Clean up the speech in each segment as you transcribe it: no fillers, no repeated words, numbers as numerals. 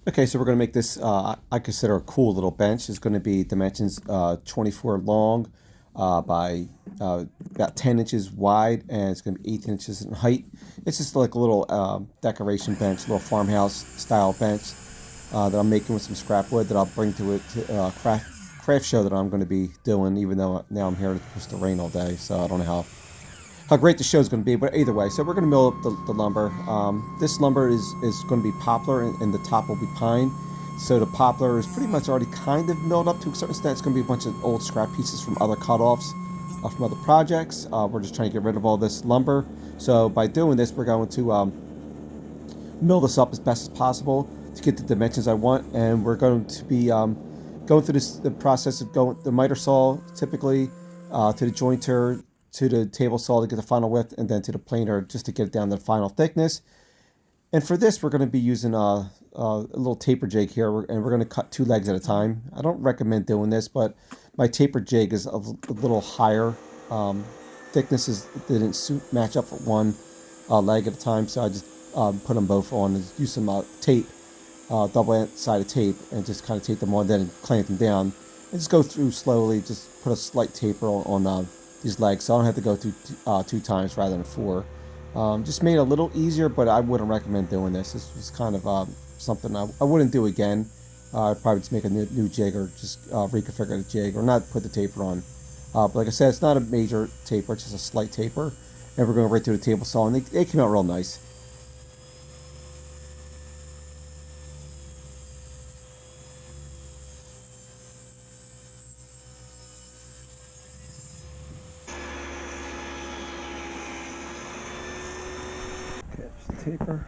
Okay, so we're going to make this, I consider a cool little bench. It's going to be dimensions 24 long by about 10 inches wide, and it's going to be 18 inches in height. It's just like a little decoration bench, little farmhouse style bench that I'm making with some scrap wood that I'll bring to it to craft show that I'm going to be doing, even though now I'm here, it's supposed to rain all day, so I don't know how great the show is going to be. But either way, so we're going to mill up the lumber. This lumber is going to be poplar, and the top will be pine. So the poplar is pretty much already kind of milled up to a certain extent. It's going to be a bunch of old scrap pieces from other cutoffs, from other projects. We're just trying to get rid of all this lumber. So by doing this, we're going to mill this up as best as possible to get the dimensions I want, and we're going to be going through the process of going the miter saw typically to the jointer to the table saw to get the final width, and then to the planer just to get it down to the final thickness. And for this, we're going to be using a little taper jig here, and we're going to cut two legs at a time. I don't recommend doing this, but my taper jig is a little higher. Thicknesses didn't match up for one leg at a time, so I just put them both on and use some tape, double-sided tape, and just kind of tape them on, then clamp them down, and just go through slowly. Just put a slight taper on these legs, so I don't have to go through two times rather than four. Just made it a little easier, but I wouldn't recommend doing this. This was kind of something I wouldn't do again. I'd probably just make a new jig, or just reconfigure the jig, or not put the taper on. But like I said, it's not a major taper, it's just a slight taper. And we're going right through the table saw, and they came out real nice. Okay, just taper.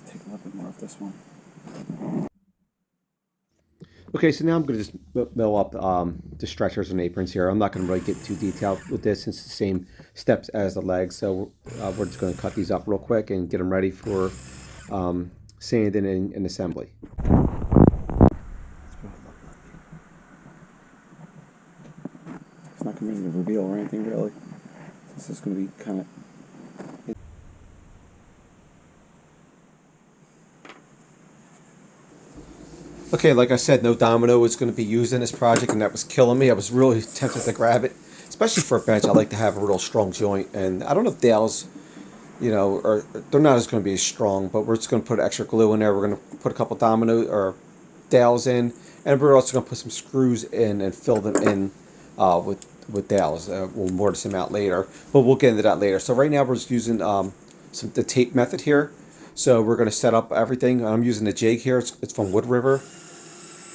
Take a little bit more of this one. Okay, so now I'm going to just mill up the stretchers and aprons here. I'm not going to really get too detailed with this since it's the same steps as the legs. So we're just going to cut these up real quick and get them ready for sanding and assembly. It's not going to be a reveal or anything really. This is going to be kind of... Okay, like I said, no domino was going to be used in this project, and that was killing me. I was really tempted to grab it, especially for a bench. I like to have a real strong joint, and I don't know if dowels, or they're not as going to be as strong, but we're just going to put extra glue in there. We're going to put a couple domino or dowels in, and we're also going to put some screws in and fill them in with dowels. We'll mortise them out later, but we'll get into that later. So right now we're just using the tape method here. So we're going to set up everything. I'm using the jig here. It's from Wood River.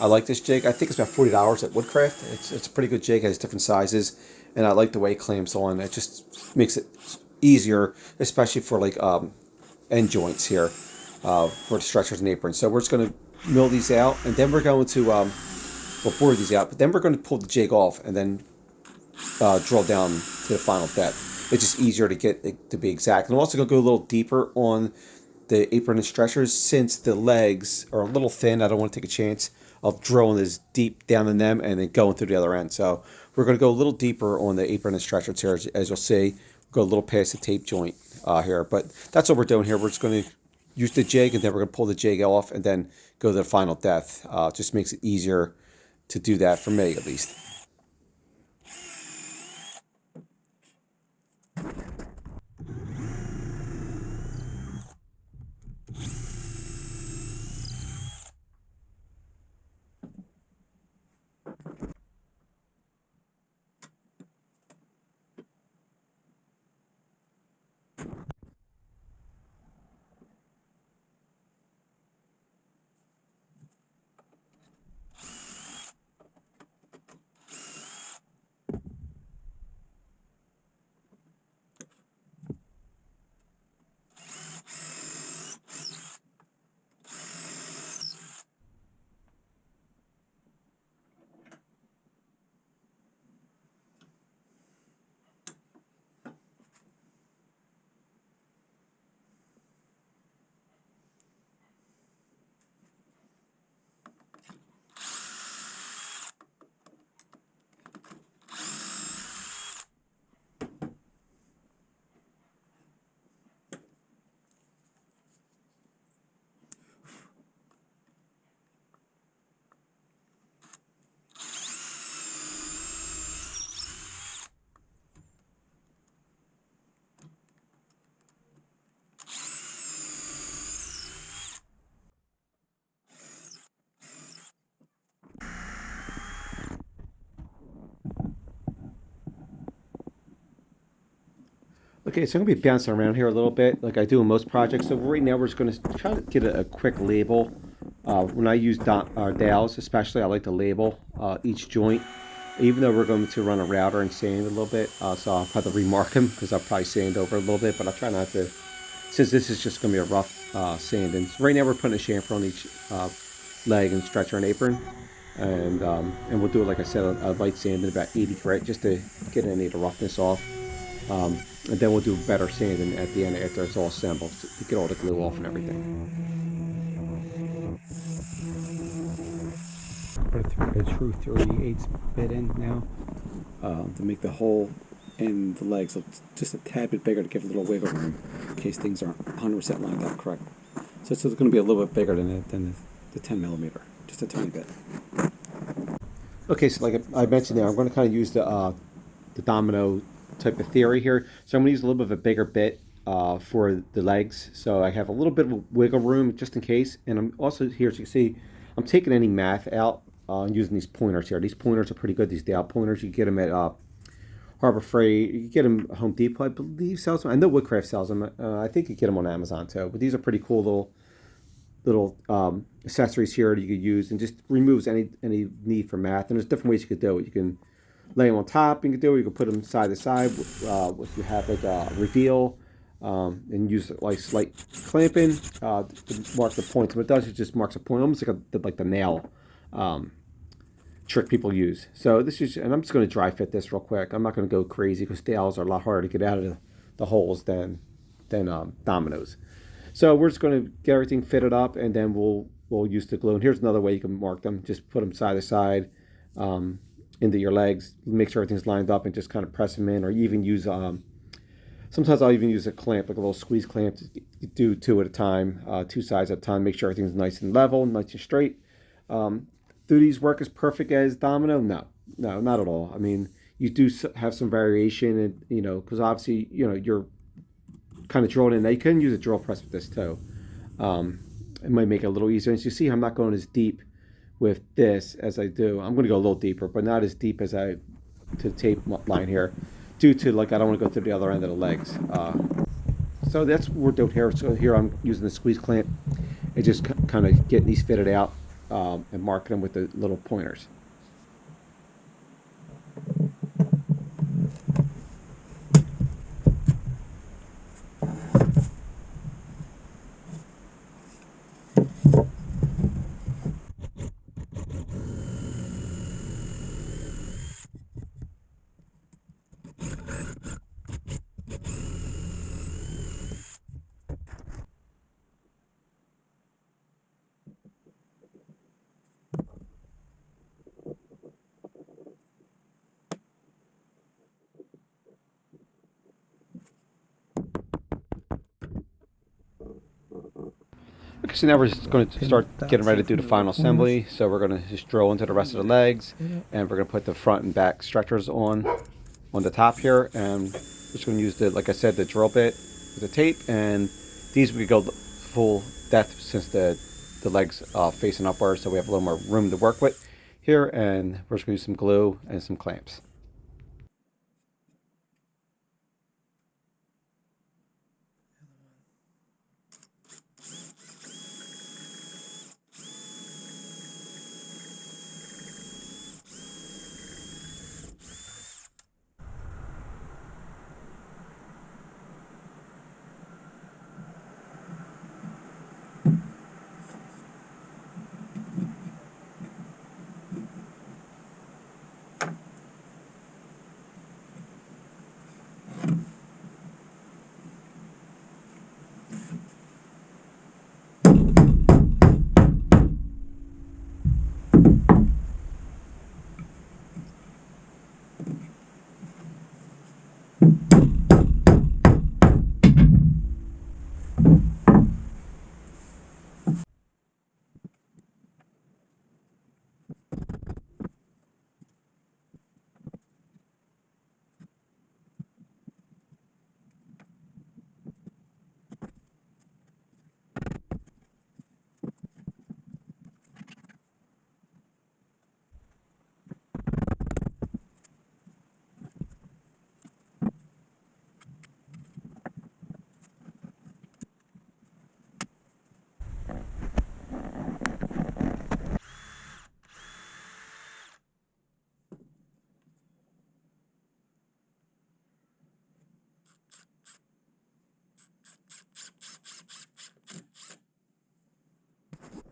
I like this jig. I think it's about $40 at Woodcraft. It's a pretty good jig. It has different sizes, and I like the way it clamps on. It just makes it easier, especially for like end joints here for the stretchers and aprons. So we're just going to mill these out, and then we're going to bore these out. But then we're going to pull the jig off and then drill down to the final depth. It's just easier to get it to be exact. And I'm also going to go a little deeper on the apron and stretchers since the legs are a little thin. I don't want to take a chance of drilling as deep down in them and then going through the other end. So we're going to go a little deeper on the apron and stretchers here, as you'll see. Go a little past the tape joint here, but that's what we're doing here. We're just going to use the jig, and then we're going to pull the jig off and then go to the final depth. Just makes it easier to do that for me, at least. Okay, so I'm gonna be bouncing around here a little bit, like I do in most projects. So right now we're just gonna try to get a quick label. When I use dowels, especially, I like to label each joint, even though we're going to run a router and sand a little bit. So I'll have to remark them because I'll probably sand over a little bit, but I'll try not to, since this is just gonna be a rough sanding. So right now we're putting a chamfer on each leg and stretcher and apron, and we'll do it like I said, a light sand in about 80 grit just to get any of the roughness off. And then we'll do better sanding at the end after it's all assembled to get all the glue off and everything. Put a true 3/8 bit in now to make the hole in the leg so it's just a tad bit bigger to give a little wiggle room in case things aren't 100% lined up correct. So it's going to be a little bit bigger than the 10 millimeter, just a tiny bit. Okay, so like I mentioned there, I'm going to kind of use the domino type of theory here. So I'm going to use a little bit of a bigger bit for the legs, so I have a little bit of wiggle room just in case. And I'm also here, as you can see, I'm taking any math out using these pointers here. These pointers are pretty good. These dowel pointers, you get them at Harbor Freight. You can get them at Home Depot, I believe, sells them. I know Woodcraft sells them. I think you get them on Amazon too. But these are pretty cool little accessories here that you could use, and just removes any need for math. And there's different ways you could do it. You can lay them on top. You can do it. You can put them side to side. If you have like a reveal, and use like slight clamping to mark the points. What it does is just marks a point, almost like the nail trick people use. So this is, and I'm just going to dry fit this real quick. I'm not going to go crazy because dowels are a lot harder to get out of the holes than dominoes. So we're just going to get everything fitted up, and then we'll use the glue. And here's another way you can mark them. Just put them side to side into your legs. Make sure everything's lined up, and just kind of press them in. Or you even use sometimes I'll even use a clamp, like a little squeeze clamp. To do two at a time, two sides at a time. Make sure everything's nice and level, nice and straight. Do these work as perfect as domino? No, no, not at all. I mean, you do have some variation, and because obviously, you're kind of drilling in. Now you can use a drill press with this too. It might make it a little easier. And you see, I'm not going as deep with this as I do. I'm going to go a little deeper, but not as deep as I to the tape line here, due to like I don't want to go to the other end of the legs. So that's what we're doing here. So here I'm using the squeeze clamp and just kind of getting these fitted out and marking them with the little pointers. Okay, so now we're just going to start getting ready to do the final assembly. So we're going to just drill into the rest of the legs, and we're going to put the front and back stretchers on the top here, and we're just going to use like I said, the drill bit with the tape, and these we could go full depth since the legs facing upwards, so we have a little more room to work with here, and we're just going to use some glue and some clamps.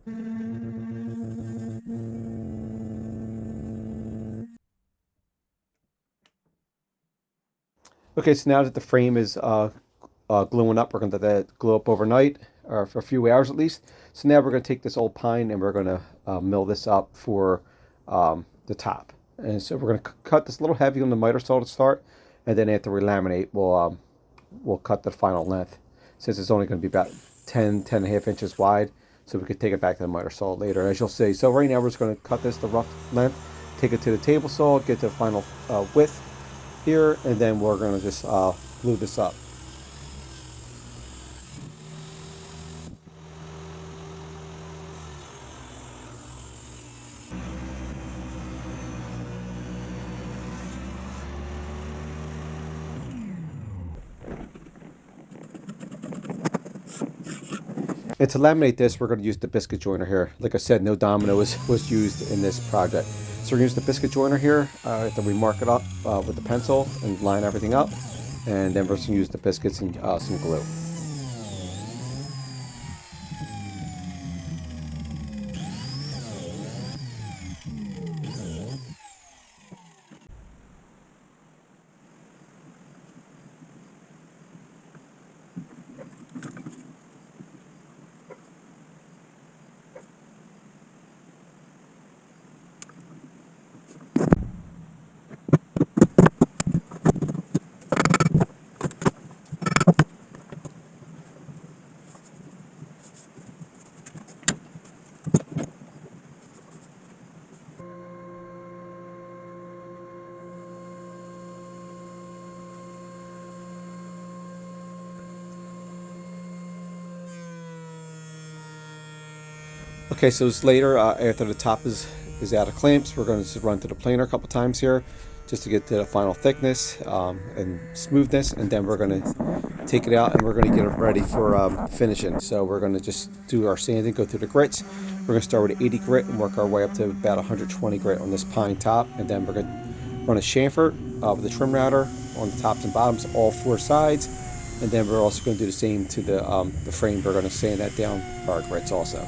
Okay, so now that the frame is gluing up, we're going to let that glue up overnight, or for a few hours at least. So now we're going to take this old pine and we're going to mill this up for the top. And so we're going to cut this a little heavy on the miter saw to start, and then after we laminate, we'll cut the final length. Since it's only going to be about 10 and a half inches wide, so we could take it back to the miter saw later, as you'll see. So right now we're just going to cut this the rough length, take it to the table saw, get the final width here, and then we're going to just glue this up. And to laminate this, we're going to use the biscuit joiner here. Like I said, no domino was used in this project. So we're going to use the biscuit joiner here. Then we mark it up with the pencil and line everything up. And then we're going to use the biscuits and some glue. Okay, so it's later, after the top is out of clamps, we're going to run through the planer a couple times here just to get to the final thickness and smoothness, and then we're going to take it out and we're going to get it ready for finishing. So we're going to just do our sanding, go through the grits. We're going to start with 80 grit and work our way up to about 120 grit on this pine top, and then we're going to run a chamfer with a trim router on the tops and bottoms, all four sides, and then we're also going to do the same to the frame. We're going to sand that down for our grits also.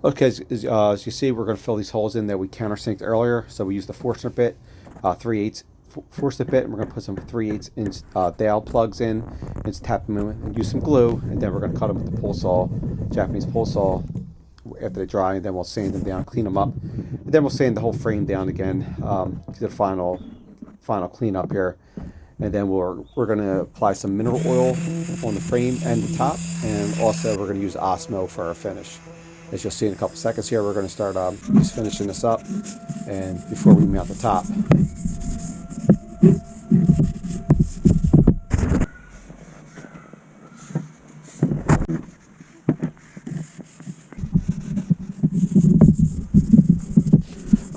Okay, as you see, we're going to fill these holes in that we countersinked earlier. So we used the Forstner bit, 3/8 Forstner bit, and we're going to put some 3/8 inch dowel plugs in, and just tap them in and use some glue, and then we're going to cut them with the pole saw, Japanese pole saw, after they dry, and then we'll sand them down, clean them up, and then we'll sand the whole frame down again to the final cleanup here. And then we're going to apply some mineral oil on the frame and the top, and also we're going to use Osmo for our finish. As you'll see in a couple seconds here, we're going to start just finishing this up, and before we mount the top.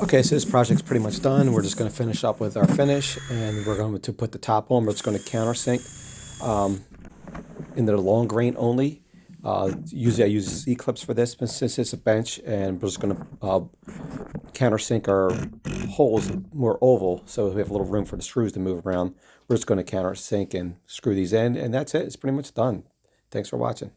Okay, so this project's pretty much done. We're just going to finish up with our finish, and we're going to put the top on. We're just going to countersink into the long grain only. Usually I use C-clips for this, but since it's a bench, and we're just going to countersink our holes more oval, so we have a little room for the screws to move around. We're just going to countersink and screw these in, and that's it. It's pretty much done. Thanks for watching.